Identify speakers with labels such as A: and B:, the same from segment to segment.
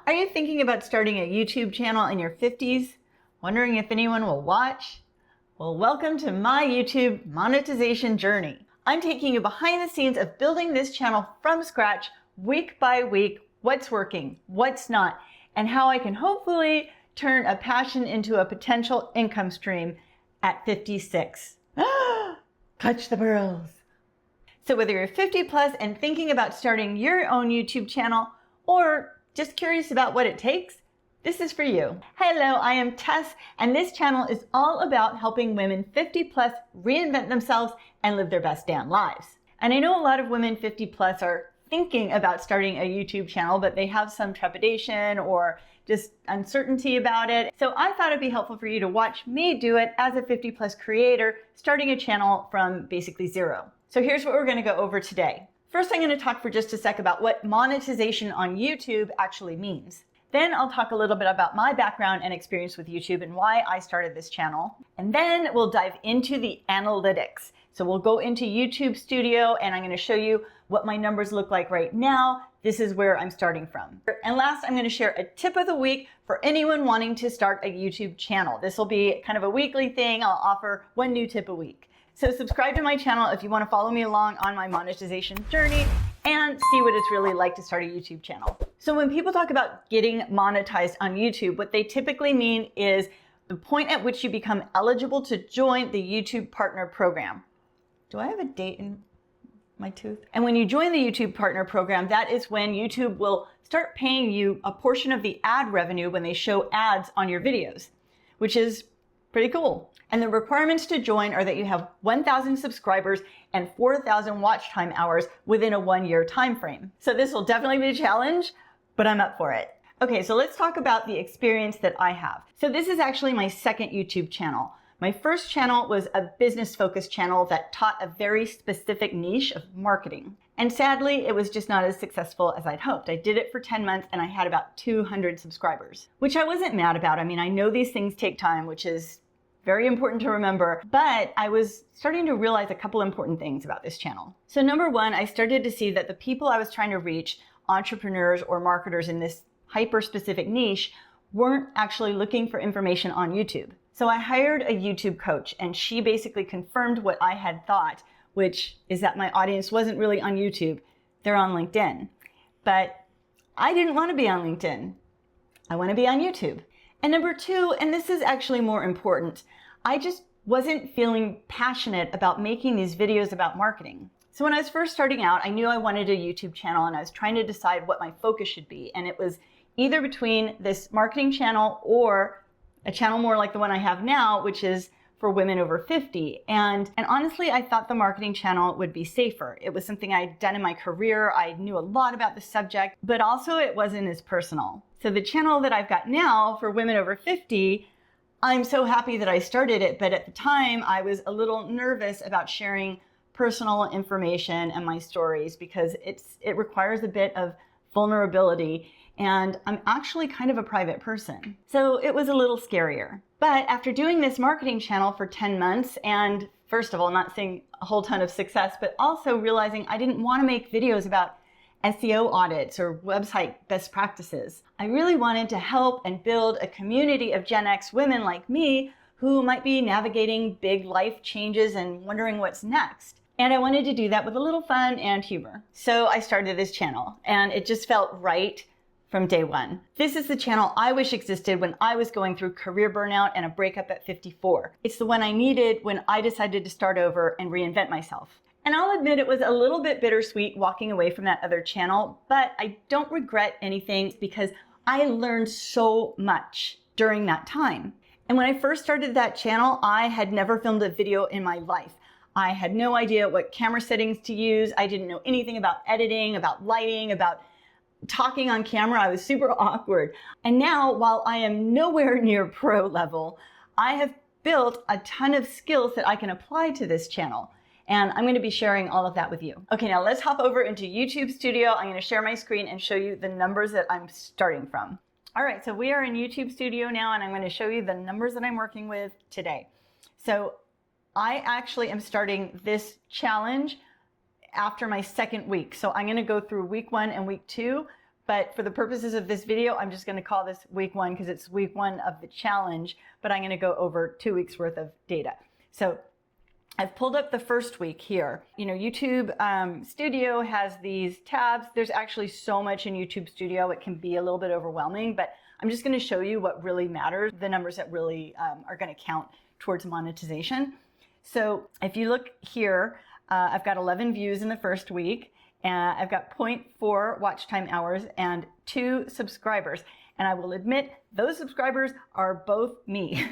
A: Are you thinking about starting a YouTube channel in your 50s? Wondering if anyone will watch? Well, welcome to my YouTube monetization journey. I'm taking you behind the scenes of building this channel from scratch, week by week, what's working, what's not, and how I can hopefully turn a passion into a potential income stream at 56. Clutch the pearls. So whether you're 50 plus and thinking about starting your own YouTube channel or just curious about what it takes, this is for you. Hello, I am Tess, and this channel is all about helping women 50 plus reinvent themselves and live their best damn lives. And I know a lot of women 50 plus are thinking about starting a YouTube channel, but they have some trepidation or just uncertainty about it. So I thought it'd be helpful for you to watch me do it as a 50 plus creator, starting a channel from basically zero. So here's what we're gonna go over today. First, I'm gonna talk for just a sec about what monetization on YouTube actually means. Then I'll talk a little bit about my background and experience with YouTube and why I started this channel. And then we'll dive into the analytics. So we'll go into YouTube Studio and I'm gonna show you what my numbers look like right now. This is where I'm starting from. And last, I'm gonna share a tip of the week for anyone wanting to start a YouTube channel. This will be kind of a weekly thing. I'll offer one new tip a week. So subscribe to my channel if you want to follow me along on my monetization journey and see what it's really like to start a YouTube channel. So when people talk about getting monetized on YouTube, what they typically mean is the point at which you become eligible to join the YouTube Partner Program. Do I have a date in my tooth? And when you join the YouTube Partner Program, that is when YouTube will start paying you a portion of the ad revenue when they show ads on your videos, which is pretty cool. And the requirements to join are that you have 1,000 subscribers and 4,000 watch time hours within a 1-year time frame. So this will definitely be a challenge, but I'm up for it. Okay, so let's talk about the experience that I have. So this is actually my second YouTube channel. My first channel was a business-focused channel that taught a very specific niche of marketing. And sadly, it was just not as successful as I'd hoped. I did it for 10 months and I had about 200 subscribers, which I wasn't mad about. I mean, I know these things take time, which is very important to remember, but I was starting to realize a couple important things about this channel. So number one, I started to see that the people I was trying to reach, entrepreneurs or marketers in this hyper-specific niche, weren't actually looking for information on YouTube. So I hired a YouTube coach and she basically confirmed what I had thought, which is that my audience wasn't really on YouTube, they're on LinkedIn. But I didn't want to be on LinkedIn. I want to be on YouTube. And number two, and this is actually more important, I just wasn't feeling passionate about making these videos about marketing. So when I was first starting out, I knew I wanted a YouTube channel and I was trying to decide what my focus should be. And it was either between this marketing channel or a channel more like the one I have now, which is for women over 50. And honestly, I thought the marketing channel would be safer. It was something I'd done in my career. I knew a lot about the subject, but also it wasn't as personal. So the channel that I've got now for women over 50, I'm so happy that I started it, but at the time I was a little nervous about sharing personal information and my stories because it requires a bit of vulnerability and I'm actually kind of a private person. So it was a little scarier. But after doing this marketing channel for 10 months and first of all, not seeing a whole ton of success, but also realizing I didn't want to make videos about SEO audits or website best practices. I really wanted to help and build a community of Gen X women like me who might be navigating big life changes and wondering what's next. And I wanted to do that with a little fun and humor. So I started this channel and it just felt right from day one. This is the channel I wish existed when I was going through career burnout and a breakup at 54. It's the one I needed when I decided to start over and reinvent myself. And I'll admit it was a little bit bittersweet walking away from that other channel, but I don't regret anything because I learned so much during that time. And when I first started that channel, I had never filmed a video in my life. I had no idea what camera settings to use. I didn't know anything about editing, about lighting, about talking on camera. I was super awkward. And now, while I am nowhere near pro level, I have built a ton of skills that I can apply to this channel. And I'm going to be sharing all of that with you. Okay, now let's hop over into YouTube Studio. I'm going to share my screen and show you the numbers that I'm starting from. All right, so we are in YouTube Studio now, and I'm going to show you the numbers that I'm working with today. So I actually am starting this challenge after my second week. So I'm going to go through week 1 and week 2 But for the purposes of this video, I'm just going to call this week 1 because it's week 1 of the challenge, but I'm going to go over 2 weeks worth of data. So I've pulled up the first week here. You know, YouTube Studio has these tabs. There's actually so much in YouTube Studio, it can be a little bit overwhelming, but I'm just going to show you what really matters, the numbers that really are going to count towards monetization. So if you look here, I've got 11 views in the first week. And I've got 0.4 watch time hours and 2 subscribers. And I will admit, those subscribers are both me.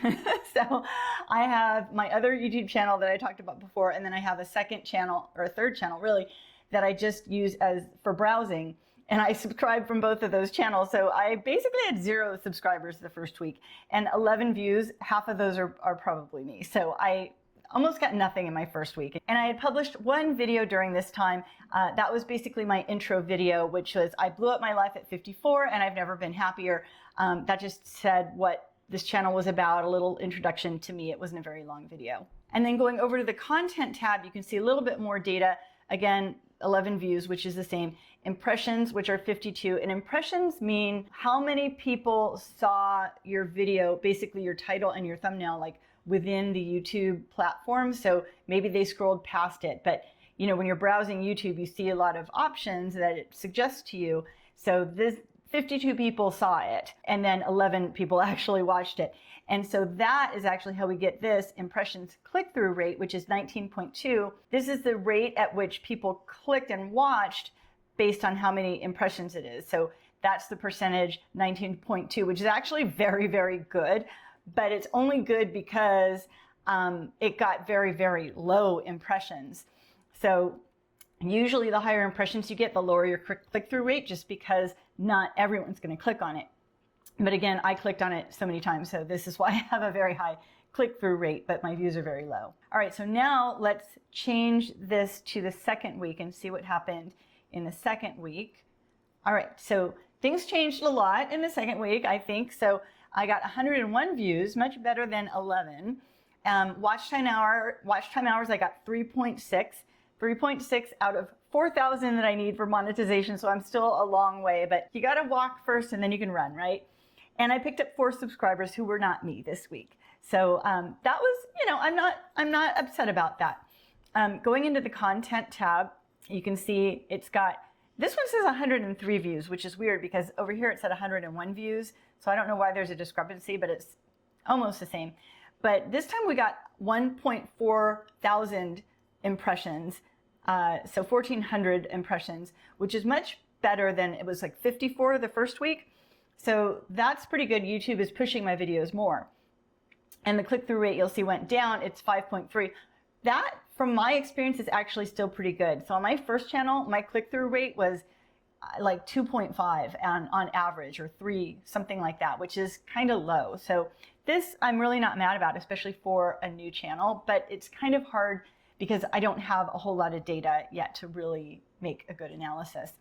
A: So I have my other YouTube channel that I talked about before, and then I have a second channel, or a third channel really, that I just use as for browsing. And I subscribe from both of those channels. So I basically had 0 subscribers the first week and 11 views. Half of those are probably me. So I almost got nothing in my first week. And I had published 1 video during this time. That was basically my intro video, which was I blew up my life at 54 and I've never been happier. That just said what this channel was about, a little introduction to me. It wasn't a very long video. And then going over to the content tab, you can see a little bit more data. Again, 11 views, which is the same. Impressions, which are 52. And impressions mean how many people saw your video, basically your title and your thumbnail, like within the YouTube platform. So maybe they scrolled past it, but you know, when you're browsing YouTube, you see a lot of options that it suggests to you. So this 52 people saw it, and then 11 people actually watched it. And so that is actually how we get this impressions click-through rate, which is 19.2. This is the rate at which people clicked and watched based on how many impressions it is. So that's the percentage, 19.2, which is actually very, very good. But it's only good because it got very, very low impressions. So usually the higher impressions you get, the lower your click-through rate, just because not everyone's going to click on it. But again, I clicked on it so many times, so this is why I have a very high click-through rate, but my views are very low. All right, so now let's change this to the second week and see what happened in the second week. All right, so things changed a lot in the second week, I think. So I got 101 views, much better than 11. Watch time hours, I got 3.6 out of 4,000 that I need for monetization. So I'm still a long way, but you got to walk first and then you can run, right? And I picked up 4 subscribers who were not me this week. So that was, you know, I'm not upset about that. Going into the content tab, you can see it's got, this one says 103 views, which is weird because over here it said 101 views. So I don't know why there's a discrepancy, but it's almost the same. But this time we got 1.4 thousand impressions, so 1,400 impressions, which is much better than, it was like 54 the first week. So that's pretty good. YouTube is pushing my videos more. And the click-through rate you'll see went down, it's 5.3. That, from my experience, is actually still pretty good. So on my first channel, my click-through rate was like 2.5 on average, or 3, something like that, which is kind of low. So this I'm really not mad about, especially for a new channel, but it's kind of hard because I don't have a whole lot of data yet to really make a good analysis.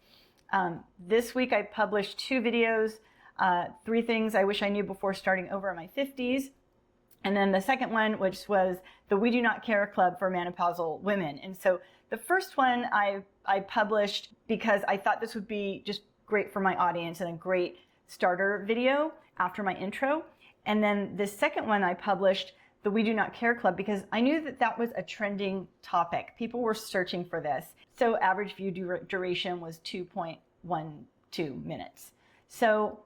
A: This week I published 2 videos, 3 things I wish I knew before starting over in my 50s. And then the second one, which was the We Do Not Care Club for Menopausal Women. And so the first one I published because I thought this would be just great for my audience and a great starter video after my intro. And then the second one I published, the We Do Not Care Club, because I knew that that was a trending topic. People were searching for this. So average view duration was 2.12 minutes. So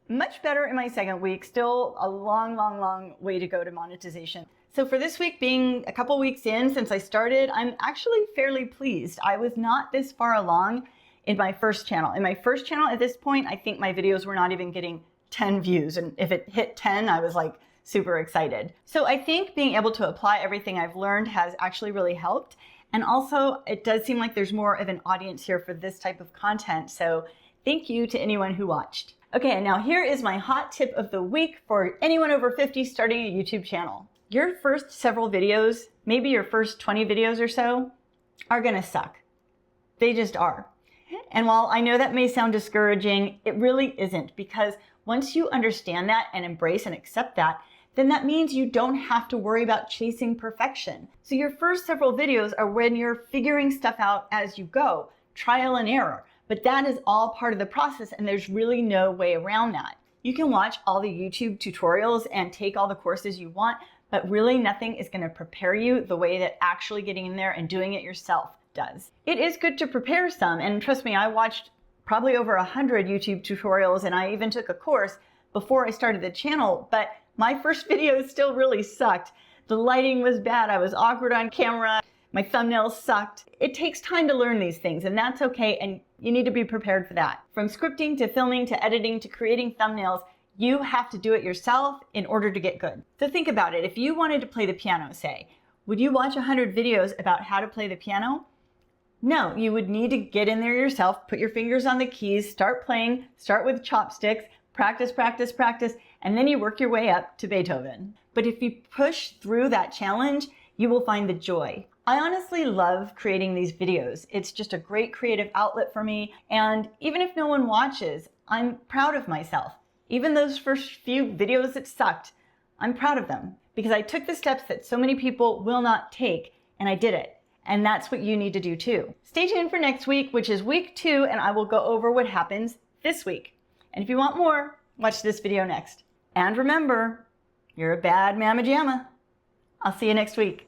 A: much better in my second week, still a long, long, long way to go to monetization. So for this week, being a couple weeks in since I started, I'm actually fairly pleased. I was not this far along in my first channel. In my first channel at this point, I think my videos were not even getting 10 views. And if it hit 10, I was like super excited. So I think being able to apply everything I've learned has actually really helped. And also it does seem like there's more of an audience here for this type of content. So thank you to anyone who watched. Okay, now here is my hot tip of the week for anyone over 50 starting a YouTube channel. Your first several videos, maybe your first 20 videos or so, are gonna suck. They just are. And while I know that may sound discouraging, it really isn't, because once you understand that and embrace and accept that, then that means you don't have to worry about chasing perfection. So your first several videos are when you're figuring stuff out as you go, trial and error. But that is all part of the process, and there's really no way around that. You can watch all the YouTube tutorials and take all the courses you want, but really nothing is going to prepare you the way that actually getting in there and doing it yourself does. It is good to prepare some, and trust me, I watched probably over 100 YouTube tutorials, and I even took a course before I started the channel, but my first videos still really sucked. The lighting was bad, I was awkward on camera, my thumbnails sucked. It takes time to learn these things, and that's okay, and you need to be prepared for that. From scripting to filming to editing to creating thumbnails, you have to do it yourself in order to get good. So think about it. If you wanted to play the piano, say, would you watch 100 videos about how to play the piano? No, you would need to get in there yourself, put your fingers on the keys, start playing, start with chopsticks, practice, practice, practice, and then you work your way up to Beethoven. But if you push through that challenge, you will find the joy. I honestly love creating these videos. It's just a great creative outlet for me, and even if no one watches, I'm proud of myself. Even those first few videos that sucked, I'm proud of them because I took the steps that so many people will not take, and I did it. And that's what you need to do too. Stay tuned for next week, which is week 2, and I will go over what happens this week. And if you want more, watch this video next. And remember, you're a bad mamma jamma. I'll see you next week.